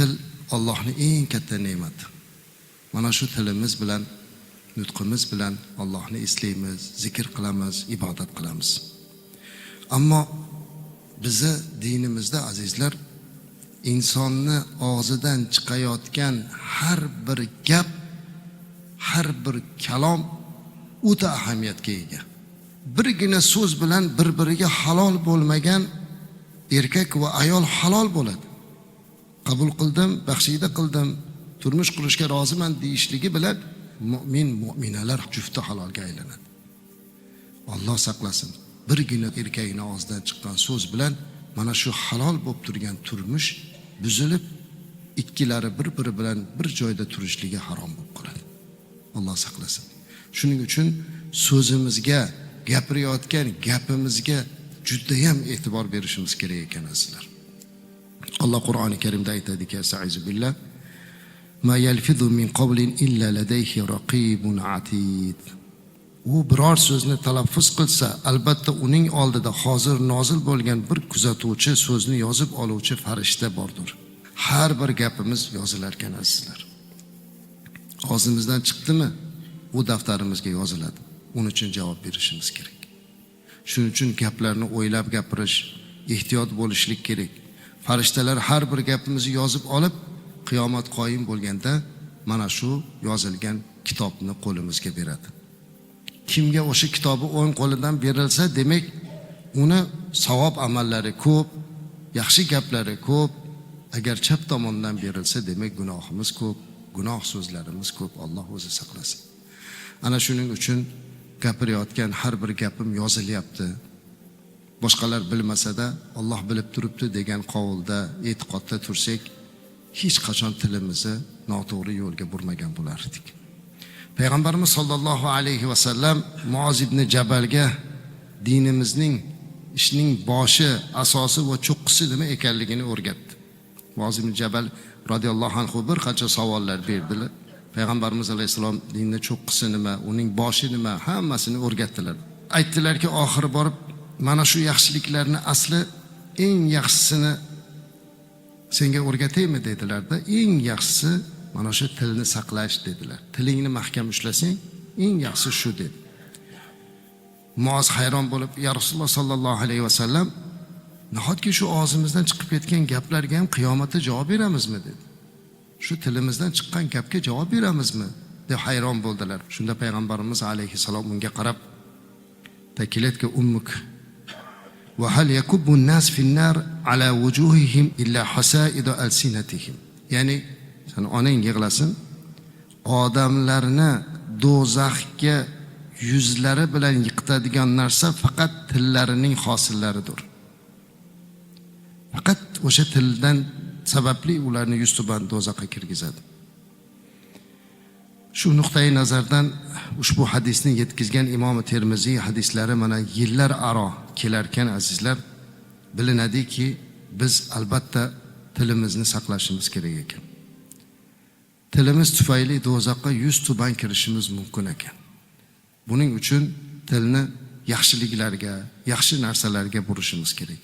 Til Allohning eng katta ne'mati. Mana shu tilimiz bilan, nutqimiz bilan Allohni eslaymiz, zikr qilamiz, ibodat qilamiz. Ammo bizi dinimizda azizlar, insonni og'zidan chiqayotgan har bir gap, har bir kalom o'ta ahamiyatga ega. Birgina so'z bilan bir-biriga halol bo'lmagan erkak va ayol halol bo'ladi. Qabul qildim, baxshida qildim, turmush qurishga roziman deyishligi bilan mu'min, mu'minalar jufti halolga aylanadi. Alloh saqlasin. Birgina erkakning og'zidan chiqqan so'z bilan mana shu halol bo'lib turgan turmush buzilib, ikkilari bir-biri bilan bir joyda turishligi harom bo'lib qoladi. Alloh saqlasin. Shuning uchun so'zimizga, gapirayotgan gapimizga juda ham e'tibor berishimiz kerak ekan azizlar. Allah Qur'oni Karimda aytadiki, Estaizu billah, ma yalfizu min qawlin illa ladayhi raqibun atid. U biror so'zni talaffuz qilsa, albatta uning oldida hozir nozil bo'lgan bir kuzatuvchi, so'zni yozib oluvchi farishta bordir. Har bir gapimiz yozilar ekan azizlar. Og'zimizdan chiqdimi, u daftarimizga yoziladi. Uning uchun javob berishimiz kerak. Shuning uchun gaplarni o'ylab gapirish, ehtiyot bo'lishlik kerak. Farishtalar har bir gapimizni yozib olib, qiyomat qoyim bo'lganda mana shu yozilgan kitobni qo'limizga beradi. Kimga o'sha kitobi o'ng qo'lidan berilsa, demak, uni savob amallari ko'p, yaxshi gaplari ko'p. Agar chap tomondan berilsa, demak gunohimiz ko'p, gunoh so'zlarimiz ko'p. Alloh o'zi saqlasin. Ana shuning uchun gapirayotgan har bir gapim yozilyapti. Boshqalar bilmasa-da Alloh bilib turibdi degan qovulda, e'tiqodda tursak, hech qachon tilimizni noto'g'ri yo'lga burmagan bo'lardik. Payg'ambarimiz sollallohu alayhi va sallam Muoz ibn Jabalga dinimizning ishning boshi, asosi va cho'qqisi nima ekanligini o'rgatdi. Muoz ibn Jabal radhiyallohu anhu bir qancha savollar berdilar. Payg'ambarimiz alayhisalom dinning cho'qqisi nima, uning boshi nima, hammasini o'rgatdilar. Aytdilarki, oxiri borib, mana shu yaxshiliklarni asli eng yaxshisini senga o'rgataymi dedilarda. Eng yaxshisi mana shu tilni saqlash dedilar. Tilingni mahkam ushlasang, eng yaxshisi shu dedi. Muoz hayron bo'lib, ya Rasululloh sallallohu alayhi va sallam, nahotki shu og'zimizdan chiqib ketgan gaplarga ham qiyomatda javob beramizmi dedi. Shu tilimizdan chiqqan gapga javob beramizmi deb hayron bo'ldilar. Shunda payg'ambarimiz alayhisalom unga qarab, takilatga ummuk va hal yakubbu an-nas fin-nar ala wujuhihim illa hasa'id alsinatihim. Ya'ni sen onang yig'lasin, odamlarni do'zaxga yuzlari bilan yiqitadigan narsa faqat tillarining hosillaridir. Faqat o'sha tildan sababli ularni yuz tuban do'zaxga kirgizadi. Shu nuqtai nazardan ushbu hadisni yetkazgan Imom Termiziy hadislari mana yillar aro kelarkan azizlar, bilinadiki, biz albatta tilimizni saqlashimiz kerak ekan. Tilimiz tufayli do'zaxga yuz tuban kirishimiz mumkin ekan. Buning uchun tilni yaxshiliklarga, yaxshi narsalarga burishimiz kerak.